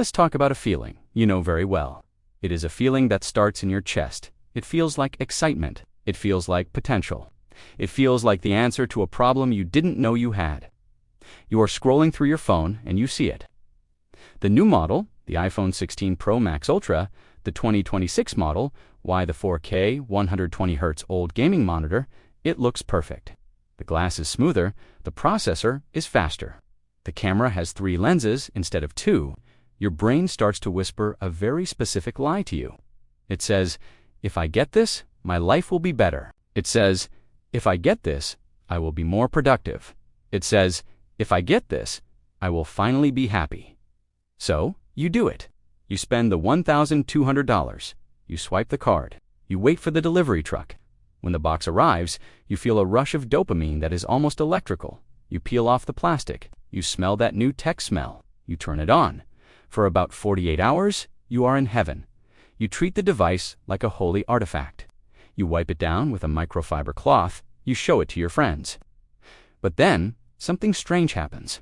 Let's talk about a feeling you know very well. It is a feeling that starts in your chest. It feels like excitement. It feels like potential. It feels like the answer to a problem you didn't know you had. You are scrolling through your phone and you see it. The new model, the iPhone 16 Pro Max Ultra, the 2026 model, why the 4K 120Hz old gaming monitor, it looks perfect. The glass is smoother, the processor is faster. The camera has 3 lenses instead of 2. Your brain starts to whisper a very specific lie to you. It says, if I get this, my life will be better. It says, if I get this, I will be more productive. It says, if I get this, I will finally be happy. So, you do it. You spend the $1,200. You swipe the card. You wait for the delivery truck. When the box arrives, you feel a rush of dopamine that is almost electrical. You peel off the plastic. You smell that new tech smell. You turn it on. For about 48 hours, you are in heaven. You treat the device like a holy artifact. You wipe it down with a microfiber cloth. You show it to your friends. But then, something strange happens.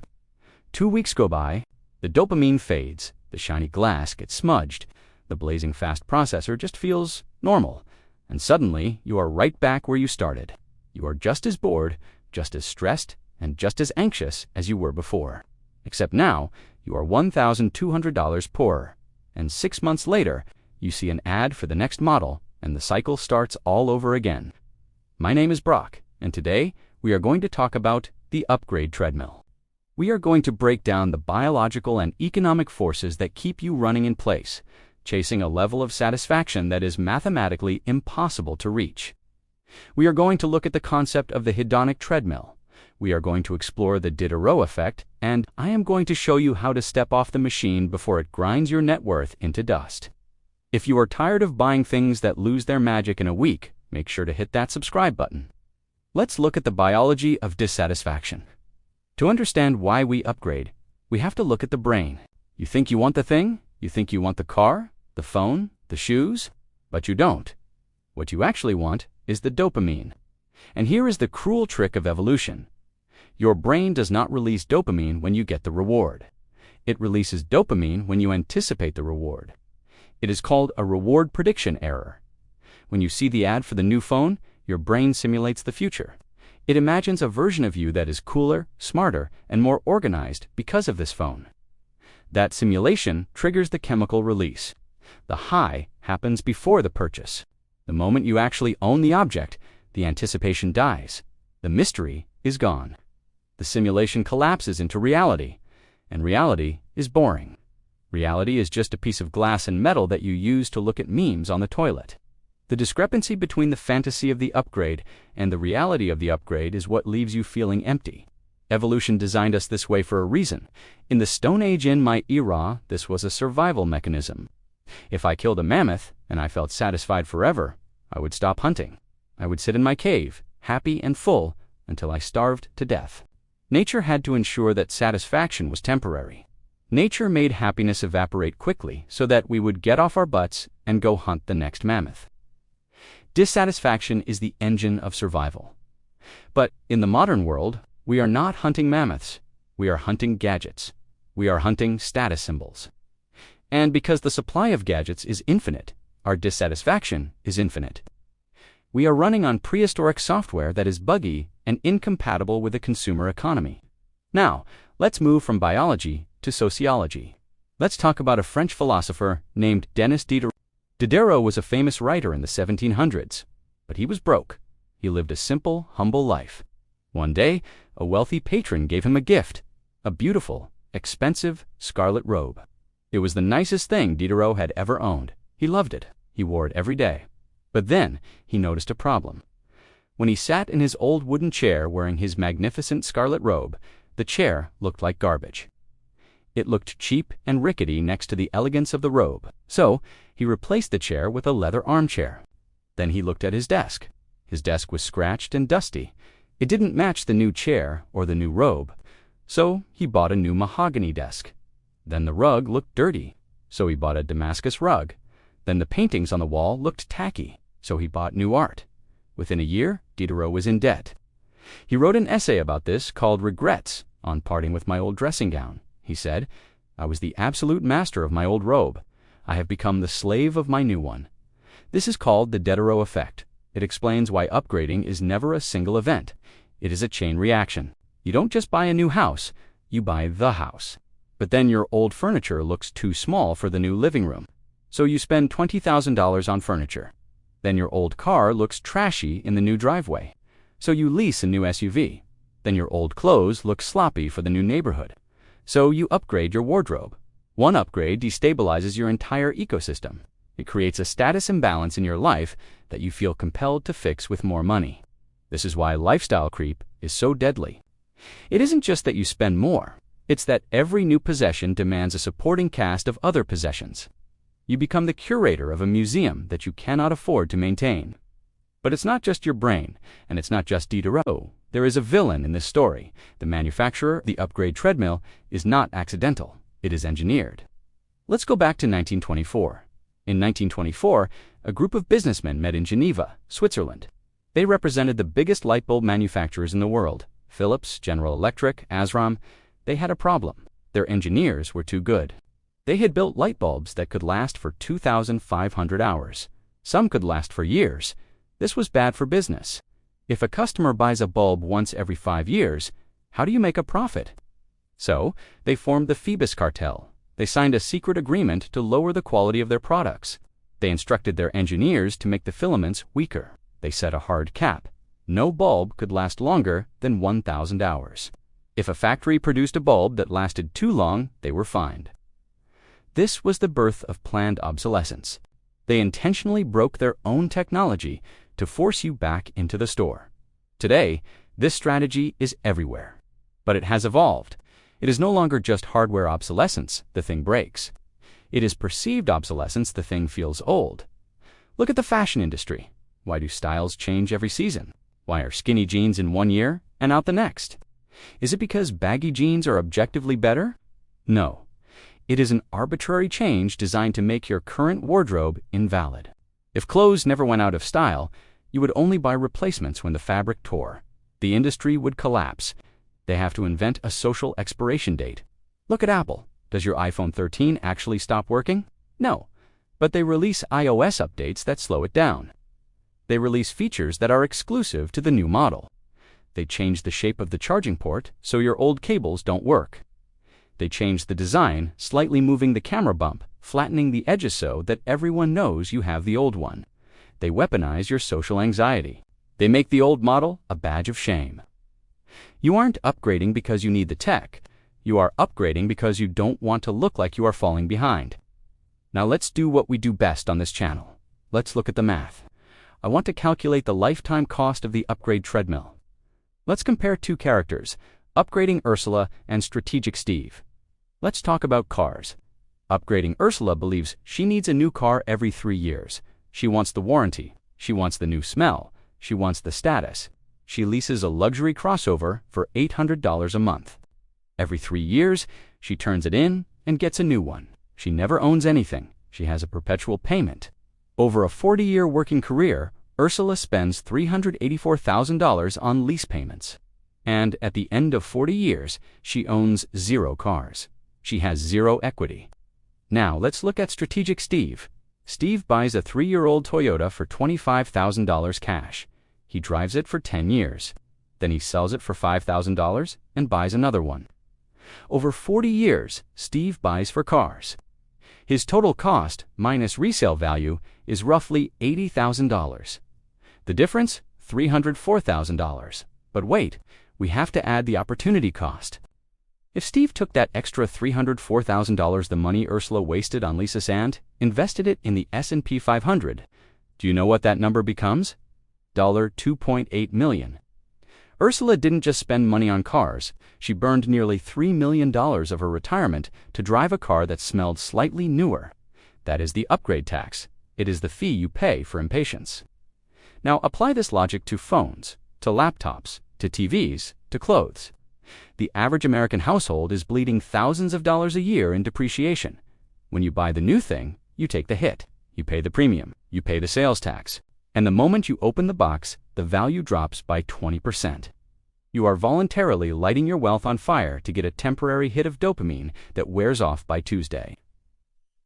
2 weeks go by. The dopamine fades. The shiny glass gets smudged. The blazing fast processor just feels normal. And suddenly, you are right back where you started. You are just as bored, just as stressed, and just as anxious as you were before. Except now, you are $1,200 poorer. And 6 months later, you see an ad for the next model, and the cycle starts all over again. My name is Brock, and today, we are going to talk about the upgrade treadmill. We are going to break down the biological and economic forces that keep you running in place, chasing a level of satisfaction that is mathematically impossible to reach. We are going to look at the concept of the hedonic treadmill. We are going to explore the Diderot effect, and I am going to show you how to step off the machine before it grinds your net worth into dust. If you are tired of buying things that lose their magic in a week, make sure to hit that subscribe button. Let's look at the biology of dissatisfaction. To understand why we upgrade, we have to look at the brain. You think you want the thing? You think you want the car, the phone, the shoes? But you don't. What you actually want is the dopamine. And here is the cruel trick of evolution. Your brain does not release dopamine when you get the reward. It releases dopamine when you anticipate the reward. It is called a reward prediction error. When you see the ad for the new phone, your brain simulates the future. It imagines a version of you that is cooler, smarter, and more organized because of this phone. That simulation triggers the chemical release. The high happens before the purchase. The moment you actually own the object, the anticipation dies. The mystery is gone. The simulation collapses into reality, and reality is boring. Reality is just a piece of glass and metal that you use to look at memes on the toilet. The discrepancy between the fantasy of the upgrade and the reality of the upgrade is what leaves you feeling empty. Evolution designed us this way for a reason. In the Stone Age in my era, this was a survival mechanism. If I killed a mammoth and I felt satisfied forever, I would stop hunting. I would sit in my cave, happy and full, until I starved to death. Nature had to ensure that satisfaction was temporary. Nature made happiness evaporate quickly so that we would get off our butts and go hunt the next mammoth. Dissatisfaction is the engine of survival. But in the modern world, we are not hunting mammoths. We are hunting gadgets. We are hunting status symbols. And because the supply of gadgets is infinite, our dissatisfaction is infinite. We are running on prehistoric software that is buggy and incompatible with a consumer economy. Now, let's move from biology to sociology. Let's talk about a French philosopher named Denis Diderot. Diderot was a famous writer in the 1700s, but he was broke. He lived a simple, humble life. One day, a wealthy patron gave him a gift, a beautiful, expensive scarlet robe. It was the nicest thing Diderot had ever owned. He loved it. He wore it every day. But then, he noticed a problem. When he sat in his old wooden chair wearing his magnificent scarlet robe, the chair looked like garbage. It looked cheap and rickety next to the elegance of the robe, so he replaced the chair with a leather armchair. Then he looked at his desk. His desk was scratched and dusty. It didn't match the new chair or the new robe, so he bought a new mahogany desk. Then the rug looked dirty, so he bought a Damascus rug. Then the paintings on the wall looked tacky, so he bought new art. Within a year, Diderot was in debt. He wrote an essay about this called Regrets on Parting with My Old Dressing Gown. He said, I was the absolute master of my old robe. I have become the slave of my new one. This is called the Diderot effect. It explains why upgrading is never a single event. It is a chain reaction. You don't just buy a new house, you buy the house. But then your old furniture looks too small for the new living room. So you spend $20,000 on furniture. Then your old car looks trashy in the new driveway. So you lease a new SUV. Then your old clothes look sloppy for the new neighborhood. So you upgrade your wardrobe. One upgrade destabilizes your entire ecosystem. It creates a status imbalance in your life that you feel compelled to fix with more money. This is why lifestyle creep is so deadly. It isn't just that you spend more. It's that every new possession demands a supporting cast of other possessions. You become the curator of a museum that you cannot afford to maintain. But it's not just your brain, and it's not just Diderot. There is a villain in this story. The manufacturer, the upgrade treadmill, is not accidental. It is engineered. Let's go back to 1924. In 1924, a group of businessmen met in Geneva, Switzerland. They represented the biggest light bulb manufacturers in the world. Philips, General Electric, Azram. They had a problem. Their engineers were too good. They had built light bulbs that could last for 2,500 hours. Some could last for years. This was bad for business. If a customer buys a bulb once every 5 years, how do you make a profit? So, they formed the Phoebus cartel. They signed a secret agreement to lower the quality of their products. They instructed their engineers to make the filaments weaker. They set a hard cap. No bulb could last longer than 1,000 hours. If a factory produced a bulb that lasted too long, they were fined. This was the birth of planned obsolescence. They intentionally broke their own technology to force you back into the store. Today, this strategy is everywhere. But it has evolved. It is no longer just hardware obsolescence, the thing breaks. It is perceived obsolescence, the thing feels old. Look at the fashion industry. Why do styles change every season? Why are skinny jeans in one year and out the next? Is it because baggy jeans are objectively better? No. It is an arbitrary change designed to make your current wardrobe invalid. If clothes never went out of style, you would only buy replacements when the fabric tore. The industry would collapse. They have to invent a social expiration date. Look at Apple. Does your iPhone 13 actually stop working? No. But they release iOS updates that slow it down. They release features that are exclusive to the new model. They change the shape of the charging port so your old cables don't work. They change the design, slightly moving the camera bump, flattening the edges so that everyone knows you have the old one. They weaponize your social anxiety. They make the old model a badge of shame. You aren't upgrading because you need the tech. You are upgrading because you don't want to look like you are falling behind. Now let's do what we do best on this channel. Let's look at the math. I want to calculate the lifetime cost of the upgrade treadmill. Let's compare two characters, upgrading Ursula and strategic Steve. Let's talk about cars. Upgrading Ursula believes she needs a new car every 3 years. She wants the warranty. She wants the new smell. She wants the status. She leases a luxury crossover for $800 a month. Every 3 years, she turns it in and gets a new one. She never owns anything. She has a perpetual payment. Over a 40-year working career, Ursula spends $384,000 on lease payments. And at the end of 40 years, she owns 0 cars. She has 0 equity. Now let's look at strategic Steve. Steve buys a 3-year-old Toyota for $25,000 cash. He drives it for 10 years. Then he sells it for $5,000 and buys another one. Over 40 years, Steve buys for cars. His total cost, minus resale value, is roughly $80,000. The difference? $304,000. But wait, we have to add the opportunity cost. If Steve took that extra $304,000, the money Ursula wasted on Lisa Sand, invested it in the S&P 500, do you know what that number becomes? $2.8 million. Ursula didn't just spend money on cars. She burned nearly $3 million of her retirement to drive a car that smelled slightly newer. That is the upgrade tax. It is the fee you pay for impatience. Now apply this logic to phones, to laptops, to TVs, to clothes. The average American household is bleeding thousands of dollars a year in depreciation. When you buy the new thing, you take the hit. You pay the premium. You pay the sales tax. And the moment you open the box, the value drops by 20%. You are voluntarily lighting your wealth on fire to get a temporary hit of dopamine that wears off by Tuesday.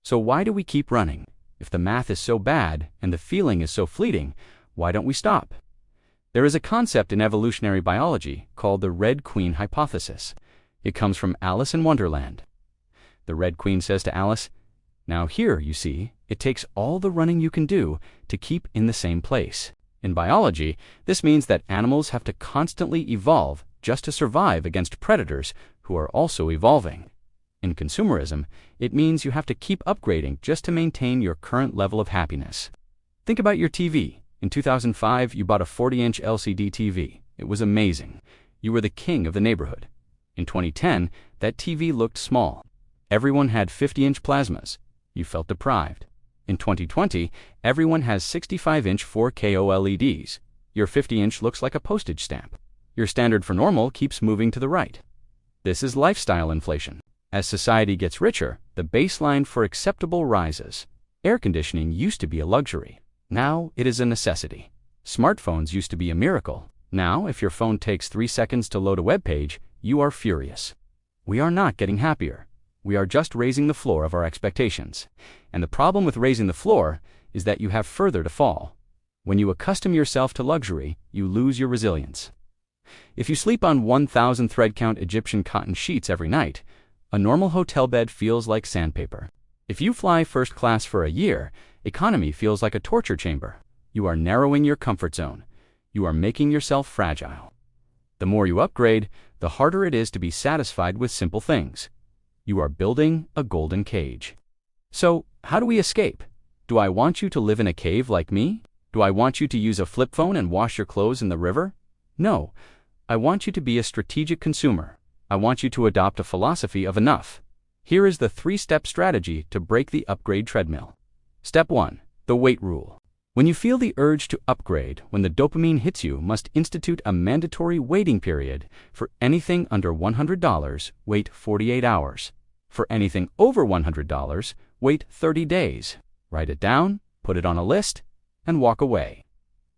So why do we keep running? If the math is so bad and the feeling is so fleeting, why don't we stop? There is a concept in evolutionary biology called the Red Queen hypothesis. It comes from Alice in Wonderland. The Red Queen says to Alice, "Now here, you see, it takes all the running you can do to keep in the same place." In biology, this means that animals have to constantly evolve just to survive against predators who are also evolving. In consumerism, it means you have to keep upgrading just to maintain your current level of happiness. Think about your TV. In 2005, you bought a 40-inch LCD TV. It was amazing. You were the king of the neighborhood. In 2010, that TV looked small. Everyone had 50-inch plasmas. You felt deprived. In 2020, everyone has 65-inch 4K OLEDs. Your 50-inch looks like a postage stamp. Your standard for normal keeps moving to the right. This is lifestyle inflation. As society gets richer, the baseline for acceptable rises. Air conditioning used to be a luxury. Now it is a necessity. Smartphones used to be a miracle. Now, if your phone takes 3 seconds to load a web page, you are furious. We are not getting happier. We are just raising the floor of our expectations. And the problem with raising the floor is that you have further to fall. When you accustom yourself to luxury, you lose your resilience. If you sleep on 1,000 thread count Egyptian cotton sheets every night, a normal hotel bed feels like sandpaper. If you fly first class for a year, economy feels like a torture chamber. You are narrowing your comfort zone. You are making yourself fragile. The more you upgrade, the harder it is to be satisfied with simple things. You are building a golden cage. So, how do we escape? Do I want you to live in a cave like me? Do I want you to use a flip phone and wash your clothes in the river? No. I want you to be a strategic consumer. I want you to adopt a philosophy of enough. Here is the 3-step strategy to break the upgrade treadmill. Step 1. The wait rule. When you feel the urge to upgrade, when the dopamine hits you, must institute a mandatory waiting period. For anything under $100, wait 48 hours. For anything over $100, wait 30 days. Write it down, put it on a list, and walk away.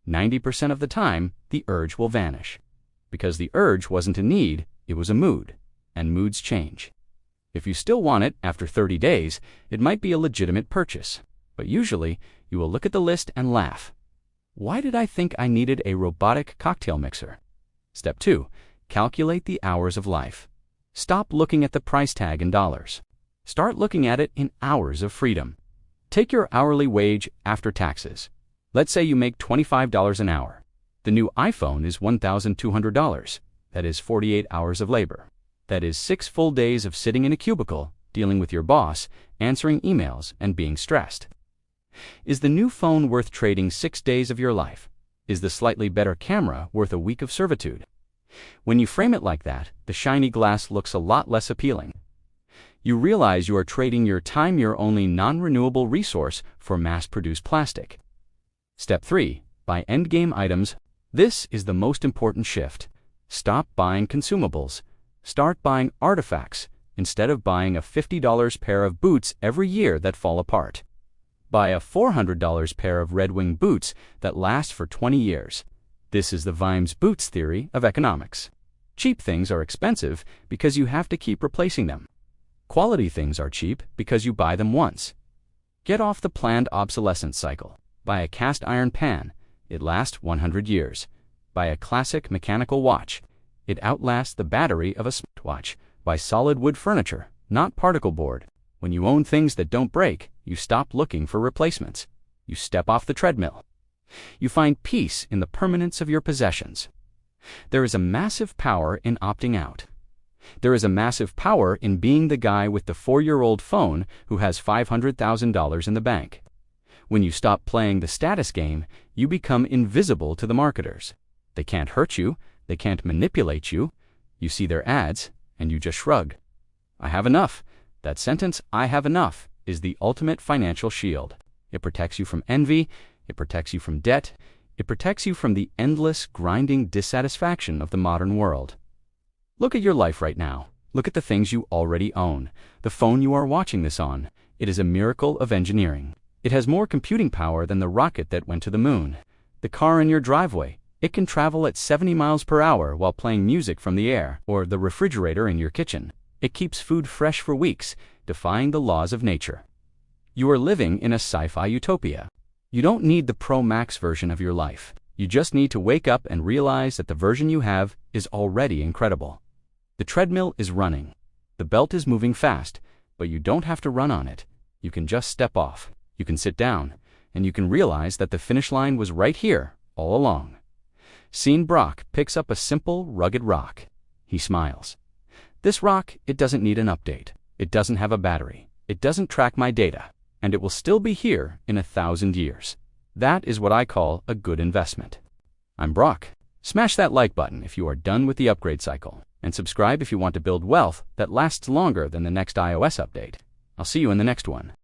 90% of the time, the urge will vanish. Because the urge wasn't a need, it was a mood, and moods change. If you still want it after 30 days, it might be a legitimate purchase. But usually, you will look at the list and laugh. Why did I think I needed a robotic cocktail mixer? Step 2. Calculate the hours of life. Stop looking at the price tag in dollars. Start looking at it in hours of freedom. Take your hourly wage after taxes. Let's say you make $25 an hour. The new iPhone is $1,200. That is 48 hours of labor. That is 6 full days of sitting in a cubicle, dealing with your boss, answering emails, and being stressed. Is the new phone worth trading 6 days of your life? Is the slightly better camera worth a week of servitude? When you frame it like that, the shiny glass looks a lot less appealing. You realize you are trading your time, your only non-renewable resource, for mass-produced plastic. Step 3. Buy endgame items. This is the most important shift. Stop buying consumables. Start buying artifacts instead of buying a $50 pair of boots every year that fall apart. Buy a $400 pair of Red Wing boots that last for 20 years. This is the Vimes boots theory of economics. Cheap things are expensive because you have to keep replacing them. Quality things are cheap because you buy them once. Get off the planned obsolescence cycle. Buy a cast iron pan. It lasts 100 years. Buy a classic mechanical watch. It outlasts the battery of a smartwatch. Buy solid wood furniture, not particle board. When you own things that don't break, you stop looking for replacements. You step off the treadmill. You find peace in the permanence of your possessions. There is a massive power in opting out. There is a massive power in being the guy with the 4-year-old phone who has $500,000 in the bank. When you stop playing the status game, you become invisible to the marketers. They can't hurt you. They can't manipulate you. You see their ads, and you just shrug. I have enough. That sentence, I have enough, is the ultimate financial shield. It protects you from envy. It protects you from debt. It protects you from the endless, grinding dissatisfaction of the modern world. Look at your life right now. Look at the things you already own. The phone you are watching this on. It is a miracle of engineering. It has more computing power than the rocket that went to the moon. The car in your driveway. It can travel at 70 miles per hour while playing music from the air or the refrigerator in your kitchen. It keeps food fresh for weeks, defying the laws of nature. You are living in a sci-fi utopia. You don't need the Pro Max version of your life. You just need to wake up and realize that the version you have is already incredible. The treadmill is running. The belt is moving fast, but you don't have to run on it. You can just step off. You can sit down, and you can realize that the finish line was right here, all along. Scene Brock picks up a simple, rugged rock. He smiles. This rock, it doesn't need an update. It doesn't have a battery. It doesn't track my data. And it will still be here in 1,000 years. That is what I call a good investment. I'm Brock. Smash that like button if you are done with the upgrade cycle, and subscribe if you want to build wealth that lasts longer than the next iOS update. I'll see you in the next one.